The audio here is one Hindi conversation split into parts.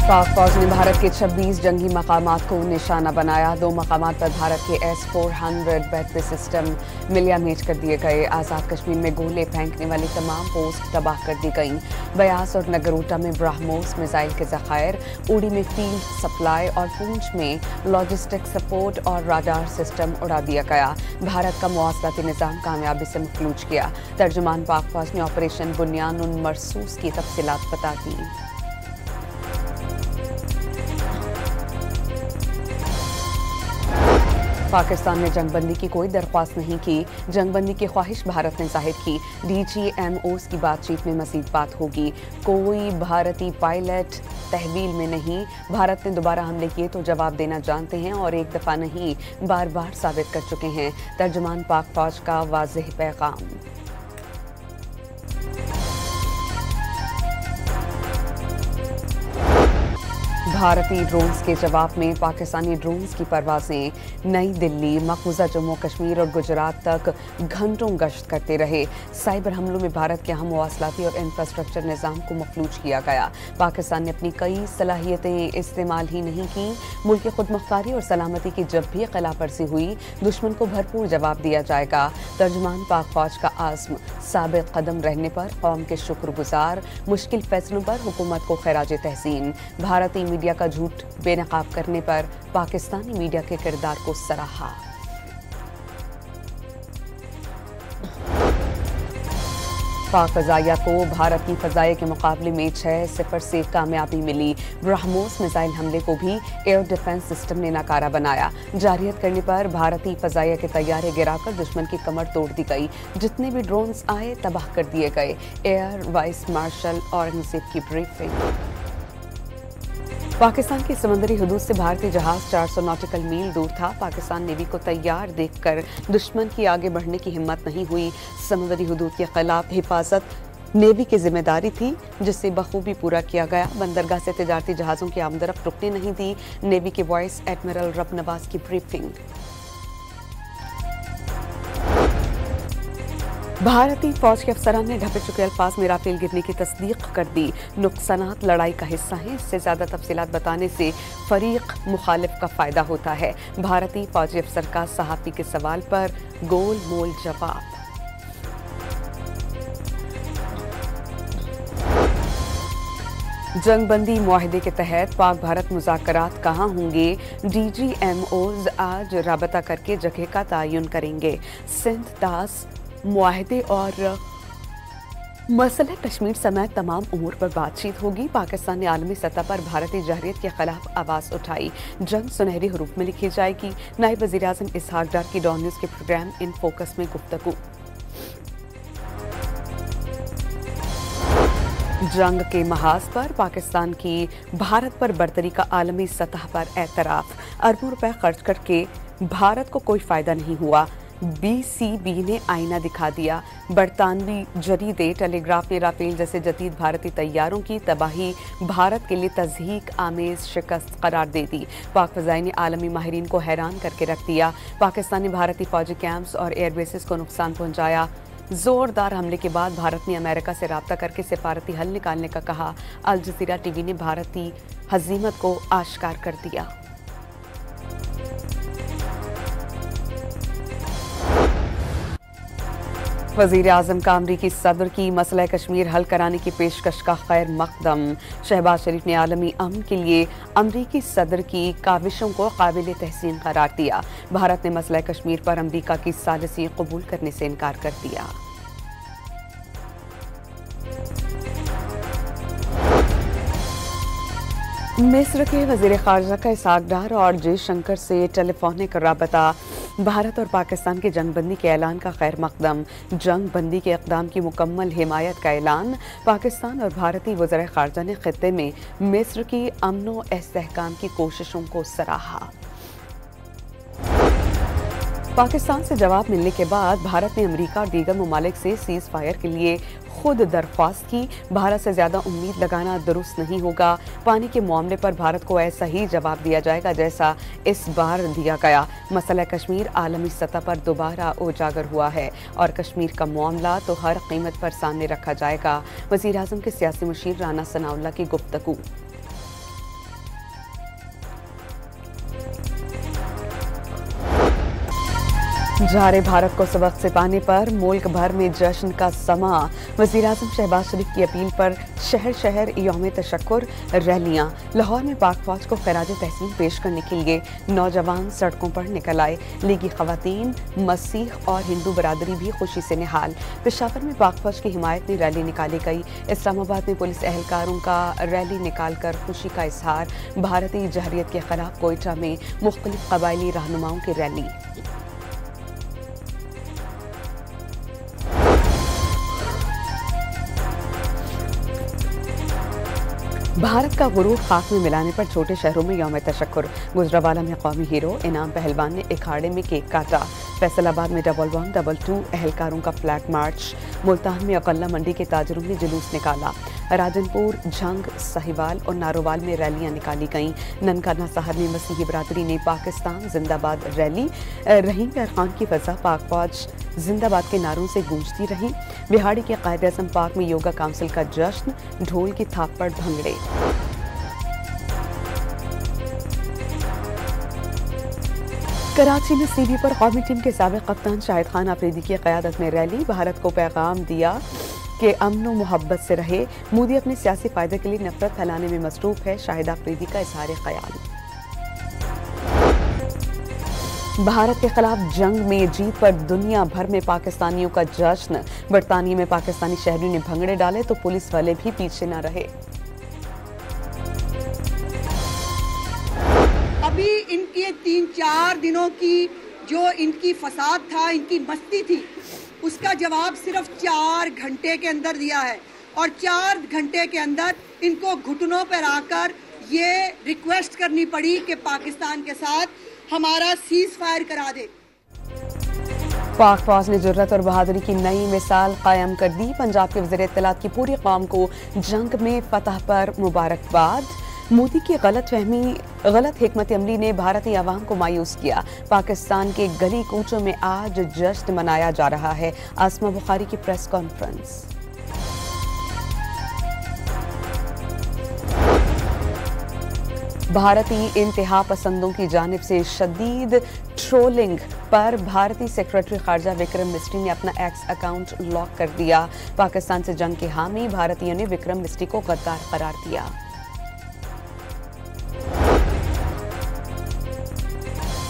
पाक फौज ने भारत के 26 जंगी मकामात को निशाना बनाया। 2 मकामात पर भारत के S-400 बैटरी सिस्टम मिलियामेज कर दिए गए। आज़ाद कश्मीर में गोले फेंकने वाली तमाम पोस्ट तबाह कर दी गईं। बयास और नगरोटा में ब्रह्मोस मिसाइल के ज़खायर, उड़ी में फील्ड सप्लाई और पूंछ में लॉजिस्टिक सपोर्ट और राडार सिस्टम उड़ा दिया गया। भारत का मुआसलाती निज़ाम कामयाबी से मफलूज किया। तर्जुमान पाक फौज ने ऑपरेशन बुनियान उन मरसूस की तफसीलात बता दी। पाकिस्तान ने जंगबंदी की कोई दरख्वास्त नहीं की। जंगबंदी की ख्वाहिश भारत ने जाहिर की। DGMOs की बातचीत में मजीद बात होगी। कोई भारतीय पायलट तहवील में नहीं। भारत ने दोबारा हमले किए तो जवाब देना जानते हैं और एक दफ़ा नहीं बार बार साबित कर चुके हैं। तर्जुमान पाक फौज का वाज़ेह पैगाम। भारतीय ड्रोन्स के जवाब में पाकिस्तानी ड्रोन्स की परवाजें नई दिल्ली, मकबूजा जम्मू कश्मीर और गुजरात तक घंटों गश्त करते रहे। साइबर हमलों में भारत के अहम मवासलाती और इंफ्रास्ट्रक्चर निज़ाम को मफलूज किया गया। पाकिस्तान ने अपनी कई सलाहियतें इस्तेमाल ही नहीं की। मुल्क की खुद मुख्तारी और सलामती की जब भी खिलाफ वर्जी हुई, दुश्मन को भरपूर जवाब दिया जाएगा। तर्जुमान पाक फौज का आज़्म, साबित कदम रहने पर कौम के शुक्रगुजार, मुश्किल फैसलों पर हुकूमत को खैराज तहसीन। भारतीय मीडिया का झूठ बेनकाब करने पर पाकिस्तानी मीडिया के किरदार को सराहा। पाक फजाइया को भारत की फजाइया के मुकाबले में 6-0 से कामयाबी मिली। ब्रह्मोस मिसाइल हमले को भी एयर डिफेंस सिस्टम ने नाकारा बनाया। जारियत करने पर भारतीय फजाइया के तैयारे गिराकर दुश्मन की कमर तोड़ दी गई। जितने भी ड्रोन्स आए तबाह कर दिए गए। एयर वाइस मार्शल औरंगजेब की ब्रीफिंग। पाकिस्तान की समंदरी हदूद से भारतीय जहाज 400 नॉटिकल मील दूर था। पाकिस्तान नेवी को तैयार देखकर दुश्मन की आगे बढ़ने की हिम्मत नहीं हुई। समंदरी हदूद के खिलाफ हिफाजत नेवी की जिम्मेदारी थी, जिसे बखूबी पूरा किया गया। बंदरगाह से तिजारती जहाज़ों की आमदरफ्त रुकने नहीं दी। नेवी के वाइस एडमिरल रब नवाज की ब्रीफिंग। भारतीय फौज के अफसरान ने ढपे चुके अल्फाज में राफेल गिरने की तस्दीक कर दी। नुकसानात लड़ाई का हिस्सा हैं। इससे ज्यादा तफसीलात बताने से फरीक मुखालिफ का फायदा होता है। भारतीय फौजी अफसर का सहाफी के सवाल पर गोल मोल जवाब। जंगबंदी मुआहदे के तहत पाक भारत मुज़ाकरात कहाँ होंगे? DGMOs आज राबता करके जगह का तयन करेंगे। सिंध दास मुआहदे और मसला कश्मीर समेत तमाम उमूर पर बातचीत होगी। पाकिस्तान ने आलमी सतह पर भारतीय जहरियत के खिलाफ आवाज़ उठाई। जंग सुनहरी हरूफ में लिखी जाएगी। नायब वज़ीर-ए-आज़म इसहाक डार की डॉन न्यूज़ के प्रोग्राम इन फोकस में गुफ्तगू। जंग के महाज पर पाकिस्तान की भारत पर बरतरी का आलमी सतह पर एतराफ़। अरबों रुपए खर्च करके भारत को कोई फ़ायदा नहीं हुआ। BCB ने आईना दिखा दिया। बरतानवी जरीदे टेलीग्राफ ने राफेल जैसे जदीद भारतीय तैयारों की तबाही भारत के लिए तज़हीक आमेज शिकस्त करार दे दी। पाक फ़ज़ाई ने आलमी माहिरीन को हैरान करके रख दिया। पाकिस्तान ने भारतीय फौजी कैंप्स और एयरबेसेस को नुकसान पहुंचाया। जोरदार हमले के बाद भारत ने अमेरिका से राब्ता करके सिफारती हल निकालने का कहा। अल जज़ीरा टीवी ने भारतीय हज़ीमत को आश्कार कर दिया। वज़ीर-ए-आज़म का अमरीकी सदर की मसला कश्मीर हल कराने की पेशकश का खैर मकदम। शहबाज शरीफ ने आलमी अमन के लिए अमरीकी सदर की काविशों को काबिल तहसीन करार दिया। भारत ने मसला कश्मीर पर अमरीका की सालिसी कबूल करने से इनकार कर दिया। मिस्र के वज़ीर ख़ारजा का इसहाक डार और जयशंकर से टेलीफोनिक राबता। भारत और पाकिस्तान के जंगबंदी के ऐलान का खैर मकदम। जंगबंदी के इक़दाम की मुकम्मल हिमायत का ऐलान। पाकिस्तान और भारतीय वज़ीर ख़ारजा ने ख़ित्ते में मिस्र की अमन व इस्तेहकाम की कोशिशों को सराहा। पाकिस्तान से जवाब मिलने के बाद भारत ने अमेरिका और दीगर ममालिक से सीज़ फायर के लिए खुद दरख्वास्त की। भारत से ज़्यादा उम्मीद लगाना दुरुस्त नहीं होगा। पानी के मामले पर भारत को ऐसा ही जवाब दिया जाएगा जैसा इस बार दिया गया। मसला कश्मीर आलमी सतह पर दोबारा उजागर हुआ है और कश्मीर का मामला तो हर कीमत पर सामने रखा जाएगा। वज़ीर-ए-आज़म के सियासी मुशीर राना सनाउल्लाह की गुफ्तगू। जारे भारत को सबक सिखाने पर मुल्क भर में जश्न का समा। वज़ीर-ए-आज़म शहबाज शरीफ की अपील पर शहर शहर यौम तशक्कुर रैलियां। लाहौर में पाक फौज को खराज तहसीन पेश करने के लिए नौजवान सड़कों पर निकल आए। लीगी खवातीन, मसीह और हिंदू बरादरी भी खुशी से निहाल। पेशावर में पाक फौज की हिमायत में रैली निकाली गई। इस्लामाबाद में पुलिस एहलकारों का रैली निकालकर खुशी का इजहार। भारतीय जहरियत के खिलाफ कोयटा में मुख्तलिफ कबायली रहनुमाओं की रैली। भारत का गुरूर खाक में मिलाने पर छोटे शहरों में यौम तशक्कुर। गुजरावाला में कौमी हीरो इनाम पहलवान ने अखाड़े में केक काटा। फैसलाबाद में 1112 एहलकारों का फ्लैग मार्च। मुल्तान में अकल्ला मंडी के ताजरों ने जुलूस निकाला। राजनपुर, झंग, साहिवाल और नारोवाल में रैलियां निकाली गईं। ननकाना शहर में मसीही बरादरी ने पाकिस्तान जिंदाबाद रैली। रहीम प्यार खान की फजा पाक फौज जिंदाबाद के नारों से गूंजती रही। बिहाड़ी के कायद-ए-आज़म पाक में योगा काउंसिल का जश्न। ढोल की थाप पर भंगड़े। कराची में सीबी पर कौमी टीम के साबिक कप्तान शाहिद खान आफरीदी की क़यादत में रैली। भारत को पैगाम दिया कि अमन व मोहब्बत से रहे। मोदी अपने सियासी फायदे के लिए नफरत फैलाने में मसरूफ है। शाहिद आफरीदी का इजहार ख्याल। भारत के खिलाफ जंग में जीत पर दुनिया भर में पाकिस्तानियों का जश्न। बरतानिया में पाकिस्तानी शहरियों ने भंगड़े डाले तो पुलिस वाले भी पीछे न रहे। अभी इनके 3-4 दिनों की जो इनकी फसाद था, इनकी मस्ती थी, उसका जवाब सिर्फ 4 घंटे के अंदर दिया है। और 4 घंटे के अंदर इनको घुटनों पर आकर ये रिक्वेस्ट करनी पड़ी कि पाकिस्तान के साथ हमारा सीज फायर करा दे। पाक फौज ने जुर्रत और बहादुरी की नई मिसाल कायम कर दी। पंजाब के वज़ीर इत्तलात की पूरी कौम को जंग में फतह पर मुबारकबाद। मोदी की गलत हिकमत अमली ने भारतीय अवाम को मायूस किया। पाकिस्तान के गली कूचों में आज जश्न मनाया जा रहा है। आसमा बुखारी की प्रेस कॉन्फ्रेंस। भारतीय इंतहा पसंदों की जानिब से शदीद ट्रोलिंग पर भारतीय सेक्रेटरी खारजा विक्रम मिस्री ने अपना एक्स अकाउंट लॉक कर दिया। पाकिस्तान से जंग के हामी भारतीयों ने विक्रम मिस्री को गद्दार करार दिया।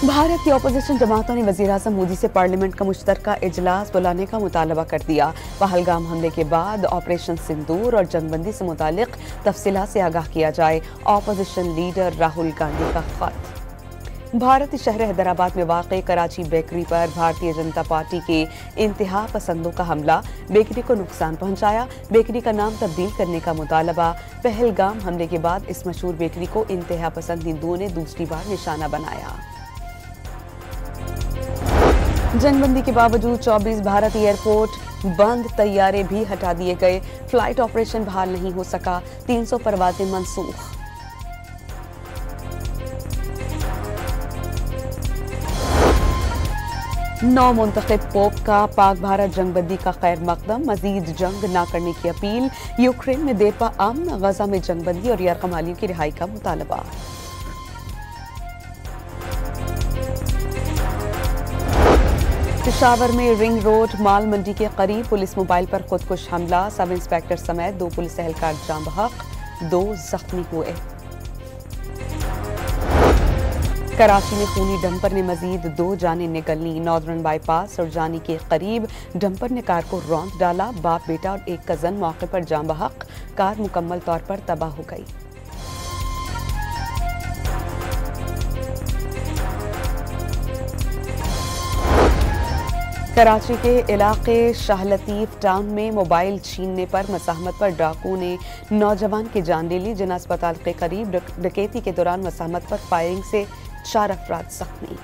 भारत की अपोजिशन जमातों ने वज़ीर-ए-आज़म मोदी से पार्लियामेंट का मुश्तरका इजलास बुलाने का मुतालबा कर दिया। पहलगाम हमले के बाद ऑपरेशन सिंदूर और जंगबंदी से मुतालिक तफसीलात से आगाह किया जाए। अपोजिशन लीडर राहुल गांधी का खत। भारतीय शहर हैदराबाद में वाक़ कराची बेकरी पर भारतीय जनता पार्टी के इंतहा पसंदों का हमला। बेकरी को नुकसान पहुंचाया। बेकरी का नाम तब्दील करने का मुतालबा। पहलगाम हमले के बाद इस मशहूर बेकरी को इंतहा पसंद हिंदुओं ने दूसरी बार निशाना बनाया। जंगबंदी के बावजूद 24 भारतीय एयरपोर्ट बंद। तैयारे भी हटा दिए गए। फ्लाइट ऑपरेशन बहाल नहीं हो सका। 300 परवाजें मनसूख। नौ मुंतखब पोप का पाक भारत जंगबंदी का खैर मकदम। मजीद जंग न करने की अपील। यूक्रेन में देरपा अमन। गजा में जंगबंदी और यरगमालियों की रिहाई का मुतालबा। पेशावर में रिंग रोड माल मंडी के करीब पुलिस मोबाइल पर खुदकुश हमला। सब इंस्पेक्टर समेत 2 पुलिस एहलकार जाम बहक। 2 जख्मी हुए। कराची में खूनी डंपर ने मजीद 2 जानें निकलनी। नॉर्दर्न बाईपास और जानी के करीब डंपर ने कार को रौंद डाला। बाप बेटा और एक कजन मौके पर जाम बहक। कार मुकम्मल तौर पर तबाह हो गई। कराची के इलाके शाह लतीफ टाउन में मोबाइल छीनने पर मसाहमत पर डाकू ने नौजवान की जान ले ली। जिना अस्पताल के करीब डकैती के दौरान मसाहमत पर फायरिंग से 4 अफराद जख्मी।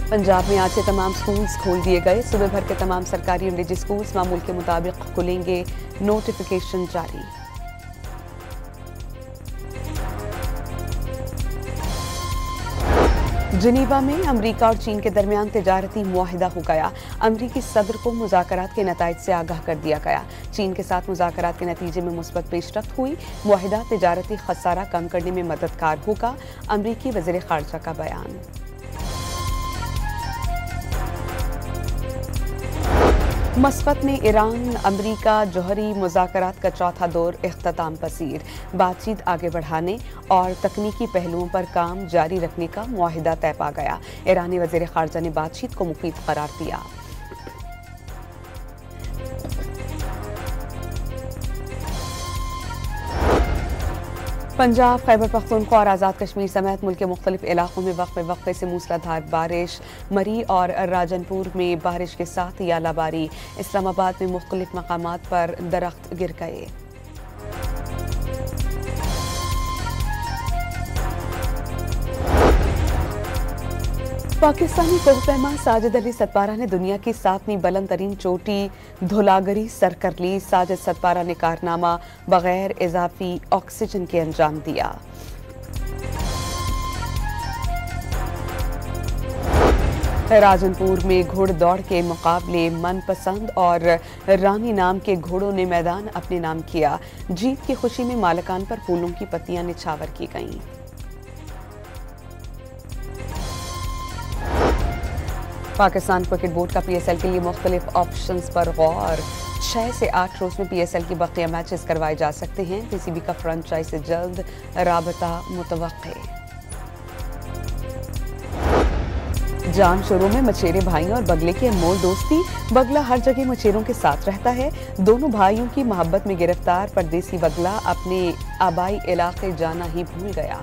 पंजाब में आज से तमाम स्कूल्स खोल दिए गए। सुबह भर के तमाम सरकारी और निजी स्कूल्स मामूल के मुताबिक खुलेंगे। नोटिफिकेशन जारी। जिनीवा में अमरीका और चीन के दरमियान तिजारती मुआहिदा हो गया। अमरीकी सदर को मुज़ाकरात के नताइज से आगाह कर दिया गया। चीन के साथ मुज़ाकरात के नतीजे में मुस्बत पेशरफ्त हुई। मुआहिदा तिजारती खसारा कम करने में मददगार होगा। अमरीकी वज़ीर ख़ारजा का बयान। मस्कत में ईरान अमरीका जौहरी मुज़ाकरात का चौथा दौर इख्तिताम पसीर। बातचीत आगे बढ़ाने और तकनीकी पहलुओं पर काम जारी रखने का मुआहिदा तय पा गया। ईरानी वज़ीर ख़ारजा ने बातचीत को मुफीद करार दिया। पंजाब, खैबर पख्तूनख्वा और आज़ाद कश्मीर समेत मुल्क के मुख्तलिफ इलाकों में वक्फे से मूसलाधार बारिश। मरी और राजनपुर में बारिश के साथ यालाबारी। इस्लामाबाद में मुख्तलिफ मकामात पर दरख्त गिर गए। पाकिस्तानी कोहपैमा साजिद अली सतपारा ने दुनिया की 7वीं बुलंद तरीन चोटी धौलागिरी सर कर ली। साजिद सतपारा ने कारनामा बगैर इजाफी ऑक्सीजन के अंजाम दिया। राजनपुर में घोड़दौड़ के मुकाबले मनपसंद और रानी नाम के घोड़ों ने मैदान अपने नाम किया। जीत की खुशी में मालकान पर फूलों की पत्तियां निछावर की गईं। पाकिस्तान क्रिकेट बोर्ड का PSL के लिए मुख्तलिफ ऑप्शंस पर गौर। 6 से 8 रोज में PSL की बकिया मैचेस करवाए जा सकते हैं। PCB का फ्रेंचाइज से जल्द राबता मुतवक्के। जाम शुरू में मछेरे भाइयों और बगले की अनमोल दोस्ती। बगला हर जगह मछेरों के साथ रहता है। दोनों भाइयों की मोहब्बत में गिरफ्तार परदेसी बगला अपने आबाई इलाके जाना ही भूल गया।